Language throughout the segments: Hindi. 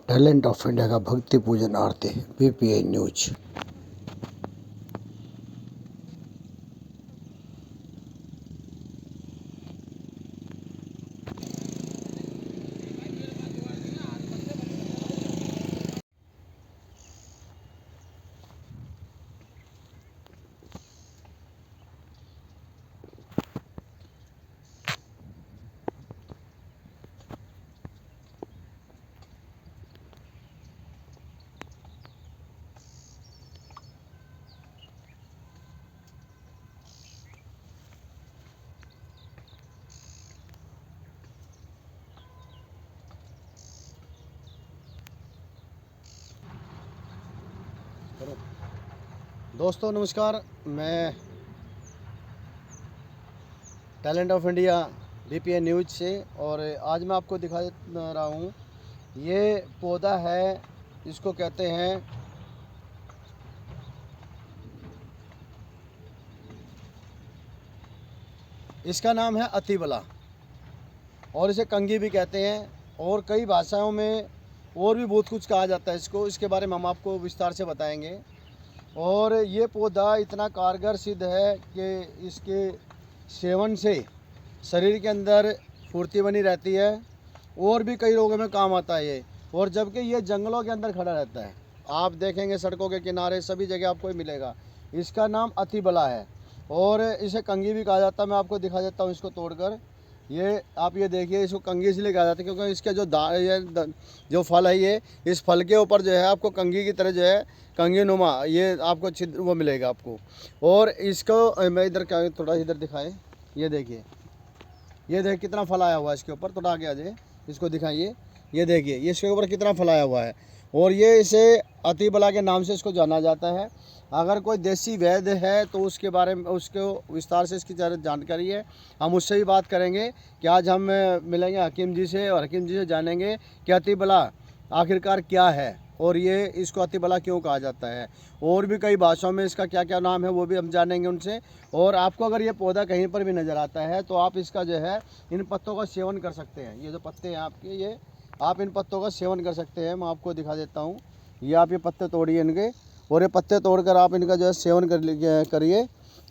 टैलेंट ऑफ इंडिया का भक्ति पूजन आरती बीपीए न्यूज। दोस्तों नमस्कार, मैं talent of India BPA news से और आज मैं आपको दिखा रहा हूँ। ये पौधा है, इसको कहते हैं इसका नाम है अतिबला और इसे कंगी भी कहते हैं और कई भाषाओं में और भी बहुत कुछ कहा जाता है इसको। इसके बारे में हम आपको विस्तार से बताएंगे। और ये पौधा इतना कारगर सिद्ध है कि इसके सेवन से शरीर के अंदर फुर्ती बनी रहती है और भी कई रोगों में काम आता है ये। और जबकि ये जंगलों के अंदर खड़ा रहता है, आप देखेंगे सड़कों के किनारे सभी जगह आपको मिलेगा। इसका नाम अतिबला है और इसे कंगी भी कहा जाता है। मैं आपको दिखा देता हूँ इसको तोड़कर। ये आप ये देखिए, इसको कंगी इसलिए कहा जाता है क्योंकि इसके जो फल है, ये इस फल के ऊपर जो है आपको कंगी की तरह जो है कंगी नुमा ये आपको छिद्र वो मिलेगा आपको। और इसको मैं इधर क्या थोड़ा इधर दिखाएं, ये देखिए, ये देखिए कितना फल आया हुआ है इसके ऊपर। थोड़ा आगे आ जाए, इसको दिखाइए। ये देखिए, ये इसके ऊपर कितना फल आया हुआ है और ये इसे अतिबला के नाम से इसको जाना जाता है। अगर कोई देसी वैद्य है तो उसके बारे में उसको विस्तार से इसकी ज़्यादा जानकारी है, हम उससे भी बात करेंगे कि आज हम मिलेंगे हकीम जी से और हकीम जी से जानेंगे कि अतिबला आखिरकार क्या है और ये इसको अतिबला क्यों कहा जाता है। और भी कई भाषाओं में इसका क्या क्या नाम है वो भी हम जानेंगे उनसे। और आपको अगर ये पौधा कहीं पर भी नज़र आता है तो आप इसका जो है इन पत्तों का सेवन कर सकते हैं। ये जो पत्ते हैं आपके, ये आप इन पत्तों का सेवन कर सकते हैं। मैं आपको दिखा देता हूँ। ये आप ये पत्ते तोड़िए इनके और ये पत्ते तोड़कर आप इनका जो है सेवन करिए।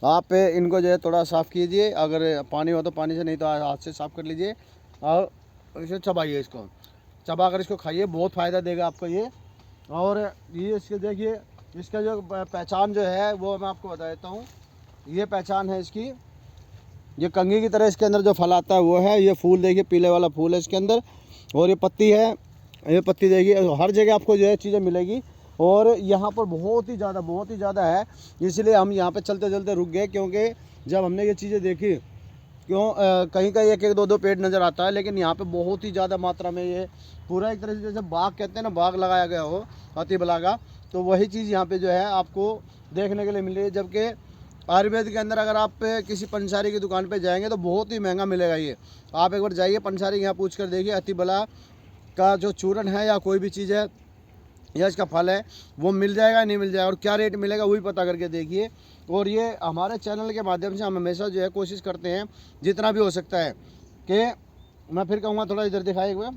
आप इनको जो है थोड़ा साफ़ कीजिए, अगर पानी हो तो पानी से, नहीं तो हाथ से साफ़ कर लीजिए और इसे चबाइए। इसको चबा कर इसको खाइए, बहुत फ़ायदा देगा आपको ये। और ये इसके देखिए, इसका जो पहचान जो है वो मैं आपको बता देता हूँ। ये पहचान है इसकी, ये कंघी की तरह इसके अंदर जो फल आता है वो है। ये फूल देखिए, पीले वाला फूल है इसके अंदर और ये पत्ती है। ये पत्ती देखिए, हर जगह आपको जो है चीज़ें मिलेगी और यहाँ पर बहुत ही ज़्यादा है। इसलिए हम यहाँ पे चलते चलते रुक गए क्योंकि जब हमने ये चीज़ें देखी, कहीं कहीं एक एक दो दो पेड़ नज़र आता है, लेकिन यहाँ पे बहुत ही ज़्यादा मात्रा में ये पूरा एक तरह से जैसे बाग कहते हैं ना, बाग लगाया गया हो अतिबला का, तो वही चीज़ यहाँ पे जो है आपको देखने के लिए मिल रही है। जबकि आयुर्वेद के अंदर अगर आप किसी पंसारी की दुकान पे जाएंगे तो बहुत ही महंगा मिलेगा ये। आप एक बार जाइए पंसारी के यहाँ पूछ कर देखिए, अतिबला का जो चूर्ण है या कोई भी चीज़ है या इसका फल है वो मिल जाएगा नहीं मिल जाएगा और क्या रेट मिलेगा वो भी पता करके देखिए। और ये हमारे चैनल के माध्यम से हम हमेशा जो है कोशिश करते हैं जितना भी हो सकता है कि, मैं फिर कहूँगा थोड़ा इधर दिखाए हुए,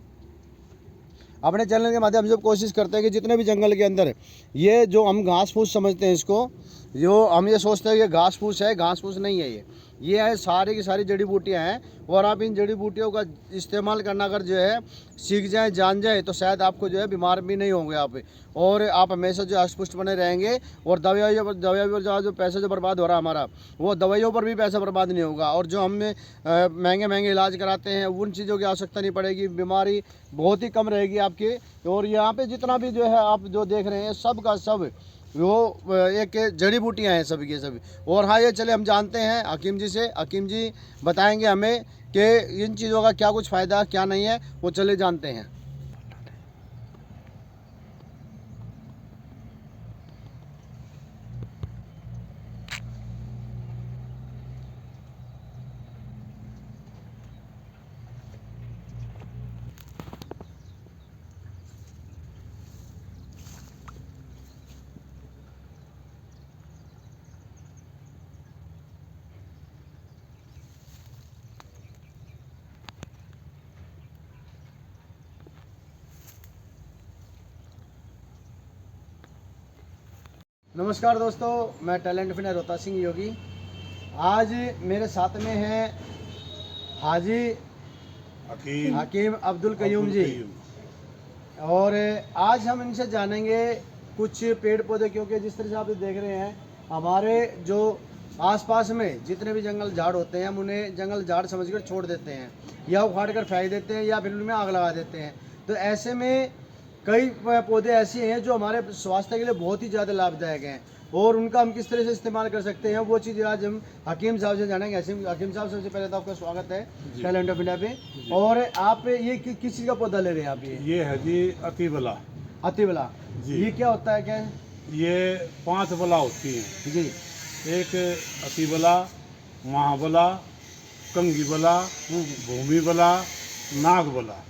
अपने चैनल के माध्यम से कोशिश करते हैं कि जितने भी जंगल के अंदर ये जो हम घास फूस समझते हैं इसको, जो हम ये सोचते हैं कि घास फूस है, घास फूस नहीं है ये है सारी की सारी जड़ी बूटियां हैं। और आप इन जड़ी बूटियों का इस्तेमाल करना अगर जो है सीख जाए, जान जाए, तो शायद आपको जो है बीमार भी नहीं होंगे आप, और आप हमेशा जो हष्टपुष्ट बने रहेंगे। और दवाइयों पर जो पैसा जो बर्बाद हो रहा है हमारा, वो दवाइयों पर भी पैसा बर्बाद नहीं होगा। और जो हम महंगे महंगे इलाज कराते हैं उन चीज़ों की आवश्यकता नहीं पड़ेगी, बीमारी बहुत ही कम रहेगी आपकी। और यहाँ पे जितना भी जो है आप जो देख रहे हैं सब का सब वो एक जड़ी बूटियाँ हैं सभी के सभी। और हाँ, ये चले हम जानते हैं हकीम जी से, हकीम जी बताएंगे हमें कि इन चीज़ों का क्या कुछ फ़ायदा क्या नहीं है, वो चले जानते हैं। नमस्कार दोस्तों, मैं टैलेंट फिनर रोहता सिंह योगी। आज मेरे साथ में हैं हाजी हकीम अब्दुल कयूम जी, और आज हम इनसे जानेंगे कुछ पेड़ पौधे, क्योंकि जिस तरह से आप देख रहे हैं हमारे जो आसपास में जितने भी जंगल झाड़ होते हैं हम उन्हें जंगल झाड़ समझकर छोड़ देते हैं, या उखाड़ कर फेंक देते हैं, या फिर उनमें आग लगा देते हैं। तो ऐसे में कई पौधे ऐसे हैं जो हमारे स्वास्थ्य के लिए बहुत ही ज़्यादा लाभदायक हैं, और उनका हम किस तरह से इस्तेमाल कर सकते हैं वो चीज़ आज हम हकीम साहब से जानेंगे। हकीम साहब, सबसे पहले तो आपका स्वागत है टैलेंट ऑफ इंडिया पे। और आप ये किस चीज़ का पौधा ले रहे हैं आप? ये है जी अतिबला। अतिबला जी। ये क्या होता है, क्या है? ये 5 बला होती हैं। जी। एक अतिबला, महाबला, कंगी बला, भूमि बला, नाग बला।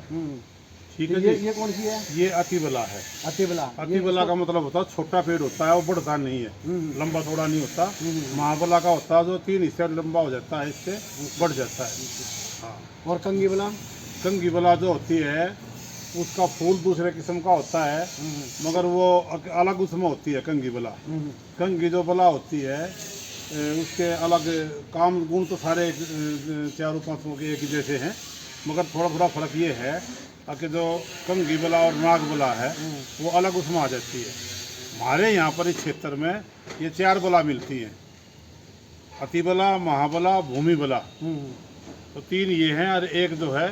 ठीक है जी। ये कौन सी है? ये अतिबला है। अतिबला। अतिबला का मतलब होता है छोटा पेड़ होता है, वो बढ़ता नहीं है, लंबा थोड़ा नहीं होता। महाबला का होता है जो 3 हिस्से लंबा हो जाता है, इससे बढ़ जाता है। हाँ। और कंगी बला? कंगी बला जो होती है उसका फूल दूसरे किस्म का होता है, मगर वो अलग उसमें होती है कंगी बला। कंगी जो बला होती है उसके अलग काम गुण तो सारे चारों पांचों के एक ही जैसे हैं, मगर थोड़ा थोड़ा फर्क ये है कि जो कंगी बला और नाग बला है वो अलग उसमें आ जाती है। हमारे यहाँ पर इस क्षेत्र में ये 4 बला मिलती हैं, अतिबला, महाबला, भूमि बला। तो 3 ये हैं, और एक जो है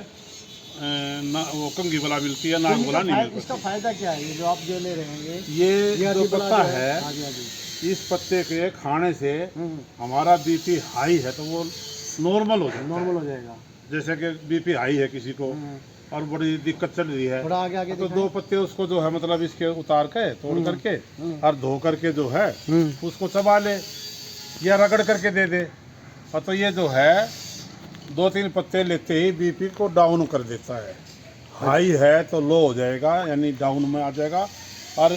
वो कंगी बला मिलती है, नाग बला नहीं मिलती। इसका फायदा क्या है, ये जो आप जो ले रहे हैं? ये जो पत्ता है, हाँ जी, हाँ जी। इस पत्ते के खाने से हमारा बीपी हाई है तो वो नॉर्मल हो जाएगा। नॉर्मल हो जाएगा। जैसे कि बीपी हाई है किसी को और बड़ी दिक्कत चल रही है, थोड़ा आगे तो 2 पत्ते उसको जो है मतलब इसके उतार के तोड़ करके और धो करके जो है उसको चबा ले या रगड़ करके दे दे, और तो ये जो है 2-3 पत्ते लेते ही बीपी को डाउन कर देता है। हाई है तो लो हो जाएगा, यानी डाउन में आ जाएगा, और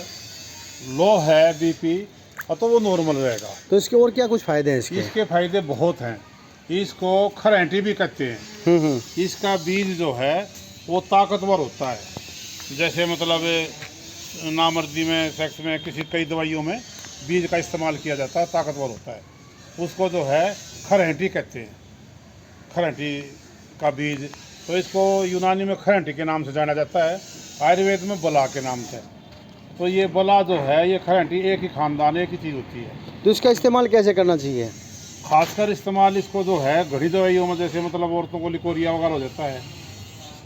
लो है बीपी और तो वो नॉर्मल रहेगा। तो इसके और क्या कुछ फायदे हैं इसके फायदे बहुत हैं। इसको खरेंटी भी कहते हैं। इसका बीज जो है वो ताकतवर होता है, जैसे मतलब नामर्दी में, सेक्स में, कई दवाइयों में बीज का इस्तेमाल किया जाता है, ताकतवर होता है। उसको जो है खरेंटी कहते हैं, खरेंटी का बीज। तो इसको यूनानी में खरेंटी के नाम से जाना जाता है, आयुर्वेद में बला के नाम से। तो ये बला जो है, ये खरेंटी एक ही खानदान, एक ही चीज़ होती है। तो इसका इस्तेमाल कैसे करना चाहिए? खासकर इस्तेमाल इसको जो है घड़ी दवाइयों में, जैसे मतलब औरतों को लिकोरिया वगैरह हो जाता है,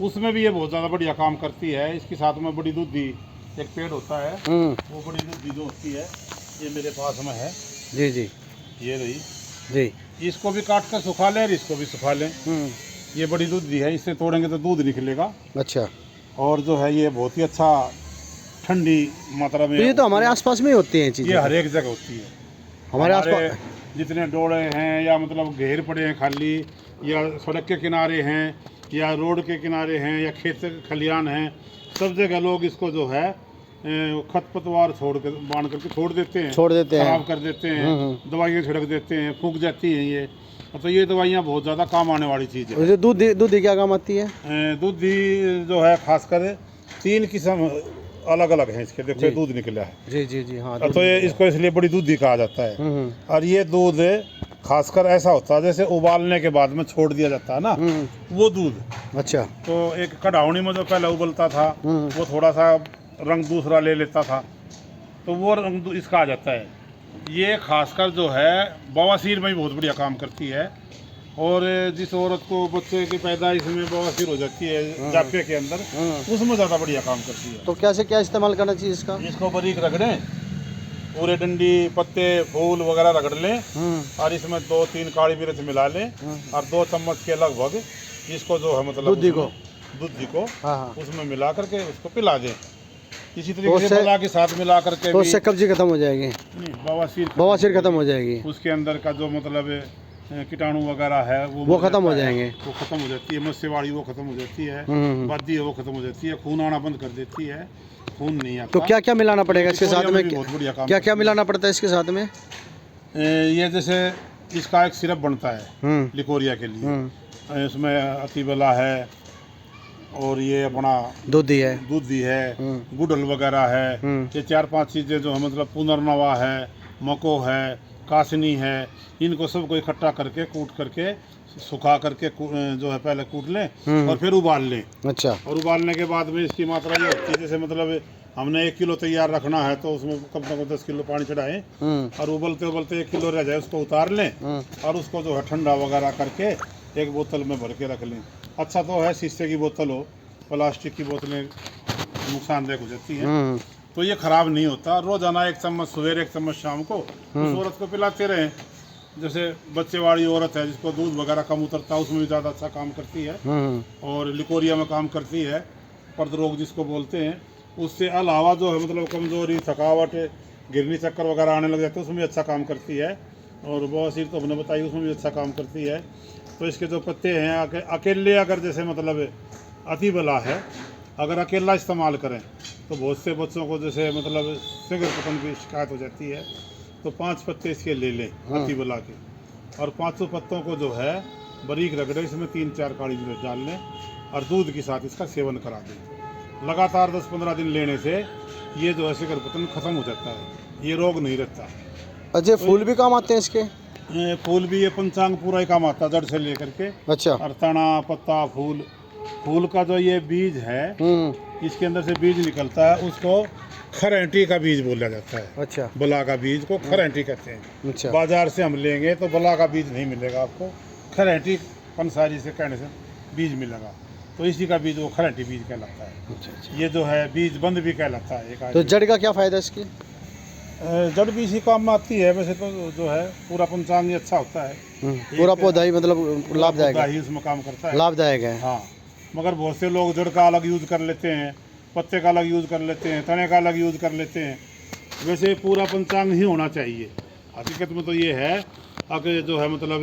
उसमें भी ये बहुत ज़्यादा बढ़िया काम करती है। इसके साथ में बड़ी दूधी एक पेड़ होता है, वो बड़ी दूधी जो होती है ये मेरे पास में है। जी जी। ये रही जी। इसको भी काट कर सुखा लें और इसको भी सुखा लें। ये बड़ी दूधी है, इससे तोड़ेंगे तो दूध निकलेगा। अच्छा। और जो है ये बहुत ही अच्छा ठंडी मात्रा में। तो ये तो हमारे आसपास में ही होती हैं चीज़ें? ये हर एक जगह होती है। हमारे आसपास जितने डोड़े हैं या मतलब घेर पड़े हैं खाली, या सड़क के किनारे हैं, या रोड के किनारे हैं, या खेत खलियान हैं, सब जगह लोग इसको जो है खरपतवार बांध करके छोड़ देते हैं, खराब कर देते हैं, दवाइयाँ छिड़क देते हैं, फूक जाती हैं ये। तो ये दवाइयाँ बहुत ज़्यादा काम आने वाली चीज़ है। दूधी क्या काम आती है? दूधी जो है खासकर 3 किस्म अलग अलग हैं इसके। देखो दूध निकला है। जी जी जी। हाँ। तो ये इसको इसलिए बड़ी दूधी कहा जाता है। और ये दूध खासकर ऐसा होता है जैसे उबालने के बाद में छोड़ दिया जाता है ना, वो दूध। अच्छा। तो एक कढ़ावनी में जो पहले उबलता था वो थोड़ा सा रंग दूसरा ले लेता था, तो वो रंग इसका आ जाता है। ये खासकर जो है बवासीर में भी बहुत बढ़िया काम करती है। और जिस औरत को बच्चे की पैदाइश में बवासीर हो जाती है जाफे के अंदर, उसमें ज़्यादा बढ़िया काम करती है। तो कैसे क्या इस्तेमाल करना चाहिए इसका? इसको बारीक रगड़ें, पूरे डंडी, पत्ते, फूल वगैरह रगड़ लें, और इसमें 2-3 काली मिर्च मिला लें, और 2 चम्मच के लगभग इसको जो है मतलब दूधी को उसमें मिला करके उसको पिला दें। इसी तरीके से बला के साथ मिला करके तो उससे कब्जी खत्म हो जाएगी? बवासीर खत्म हो जाएगी। उसके अंदर का जो मतलब कीटाणु वगैरह है वो खत्म हो जाएंगे, वो खत्म हो जाती है। मस्सेवाड़ी वो खत्म हो जाती है, बादी है वो खत्म हो जाती है, खून आना बंद कर देती है, खून नहीं आता। तो क्या क्या मिलाना पड़ेगा इसके साथ में? बहुत बढ़िया काम। क्या क्या मिलाना पड़ता है इसके साथ में? ये जैसे इसका एक सिरप बनता है लिकोरिया के लिए, इसमें अतिबला है, और ये अपना दूधी है, गुड़हल वगैरह है। ये 4-5 चीज़ें जो है मतलब पुनर्नवा है, मको है, कासनी है, इनको सबको इकट्ठा करके कूट करके सुखा करके जो है पहले कूट लें और फिर उबाल लें। अच्छा। और उबालने के बाद में इसकी मात्रा ये होती है, जैसे मतलब हमने 1 किलो तैयार रखना है तो उसमें कम से कम 10 किलो पानी चढ़ाएं और उबलते उबलते 1 किलो रह जाए उसको उतार लें और उसको जो है ठंडा वगैरह करके एक बोतल में भर के रख लें। अच्छा तो है शीशे की बोतल हो, प्लास्टिक की बोतलें नुकसानदेह हो जाती हैं, तो ये ख़राब नहीं होता। रोज़ाना 1 चम्मच सवेरे 1 चम्मच शाम को उस औरत को पिलाते रहें। जैसे बच्चे वाली औरत है जिसको दूध वगैरह कम उतरता है, उसमें भी ज़्यादा अच्छा काम करती है और लिकोरिया में काम करती है, पर्द रोग जिसको बोलते हैं। उससे अलावा जो है मतलब कमज़ोरी, थकावट, गिरनी चक्कर वगैरह आने लग जाते हैं, उसमें भी अच्छा काम करती है। और बवासीर तो हमने बताई, उसमें भी अच्छा काम करती है। तो इसके जो पत्ते हैं अकेले अगर जैसे मतलब अति बला है, अगर अकेला इस्तेमाल करें तो बहुत से बच्चों को जैसे मतलब सिगर पतन की शिकायत हो जाती है, तो 5 पत्ते इसके ले लें अति बला के, और 500 पत्तों को जो है बारीक रगड़े, इसमें 3-4 काली मिर्च डाल लें और दूध के साथ इसका सेवन करा दें। लगातार 10-15 दिन लेने से ये जो है सिगर पतन खत्म हो जाता है, ये रोग नहीं रहता। अच्छा, फूल भी काम आते हैं इसके? फूल भी ये पंचांग पूरा ही काम आता है, जड़ से लेकर के। अच्छा। और तना, पत्ता, फूल का जो ये बीज है, इसके अंदर से बीज निकलता है, उसको खरेंटी का बीज बोला जाता है। अच्छा। बला का बीज को खरेंटी कहते हैं। अच्छा। बाजार से हम लेंगे तो बला का बीज नहीं मिलेगा आपको, खरेंटी पंसारी से कहने से बीज मिलेगा, तो इसी का बीज वो खरेंटी बीज कहलाता है। अच्छा। ये जो है बीज बंद भी कहलाता है। तो जड़ का क्या फ़ायदा इसकी? जड़ भी इसी काम में आती है। वैसे तो जो है पूरा पंचांग ही अच्छा होता है, पूरा पौधा ही मतलब लाभदायक है, उसमें काम करता है, लाभदायक है। हाँ, मगर बहुत से लोग जड़ का अलग यूज़ कर लेते हैं, पत्ते का अलग यूज़ कर लेते हैं, तने का अलग यूज़ कर लेते हैं। वैसे पूरा पंचांग ही होना चाहिए। हकीकत में तो ये है कि जो है मतलब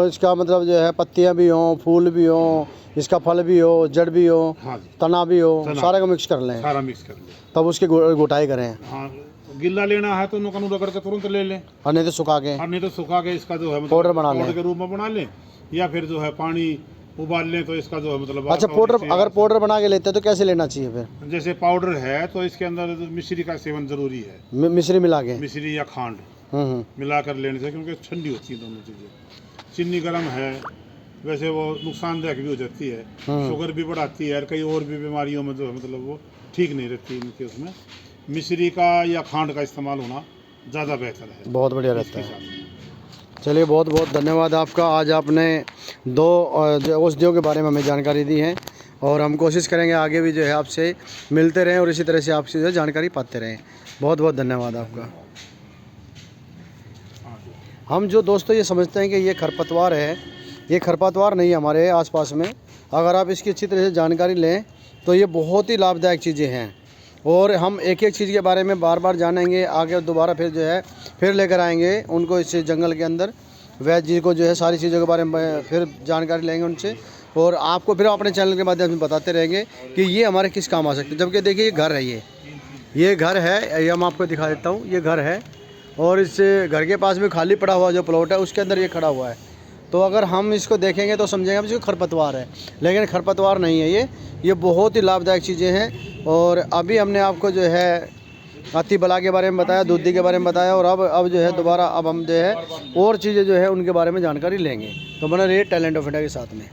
इसका मतलब जो है पत्तियां भी हों, फूल भी हों, इसका फल भी हो, जड़ भी हो, हाँ जी, तना भी हो, सारा को मिक्स कर लें, सारा मिक्स कर लें, तब उसकी गुटाई करें। हाँ, गिल्ला लेना है तो नुकन रगड़ के तुरंत ले लें, और नहीं तो सुखा के, और नहीं तो सुखा के इसका जो है मतलब पाउडर बना लें, पाउडर के रूप में बना लें, या फिर जो है पानी उबाल लें तो इसका जो है मतलब। अच्छा, पाउडर अगर पाउडर बना के लेते हैं तो कैसे लेना चाहिए फिर? जैसे पाउडर है तो इसके अंदर मिश्री का सेवन जरूरी है, मिश्री मिला के, मिश्री या खांड मिला कर लेने से, क्योंकि ठंडी होती है दोनों चीज़ें। चीनी गर्म है, वैसे वो नुकसानदायक भी हो जाती है, शुगर भी बढ़ाती है, और कई और भी बीमारियों में जो है मतलब वो ठीक नहीं रहती इनके। उसमें मिश्री का या खांड का इस्तेमाल होना ज़्यादा बेहतर है, बहुत बढ़िया रहता है। चलिए, बहुत बहुत धन्यवाद आपका। आज आपने 2 औषधियों के बारे में हमें जानकारी दी है, और हम कोशिश करेंगे आगे भी जो है आपसे मिलते रहें और इसी तरह से आपसे जो है जानकारी पाते रहें। बहुत बहुत धन्यवाद आपका। हम जो दोस्तों ये समझते हैं कि ये खरपतवार है, ये खरपतवार नहीं है हमारे आसपास में। अगर आप इसकी अच्छी तरह से जानकारी लें तो ये बहुत ही लाभदायक चीज़ें हैं, और हम एक एक चीज़ के बारे में बार बार जानेंगे आगे, दोबारा फिर जो है फिर लेकर आएंगे उनको इस जंगल के अंदर, वैद्य जी को जो है सारी चीज़ों के बारे में फिर जानकारी लेंगे उनसे, और आपको फिर अपने चैनल के माध्यम से बताते रहेंगे कि ये हमारे किस काम आ सकते हैं। जबकि देखिए, ये घर है, ये घर है, ये हम आपको दिखा देता हूँ, ये घर है, और इस घर के पास में खाली पड़ा हुआ जो प्लॉट है उसके अंदर ये खड़ा हुआ है। तो अगर हम इसको देखेंगे तो समझेंगे हम इसको खरपतवार है, लेकिन खरपतवार नहीं है ये बहुत ही लाभदायक चीज़ें हैं। और अभी हमने आपको जो है अति बला के बारे में बताया, दूधी के बारे में बताया, और अब जो है दोबारा अब हम जो है और चीज़ें जो है उनके बारे में जानकारी लेंगे। तो बना रहिए टैलेंट ऑफ इंडिया के साथ में।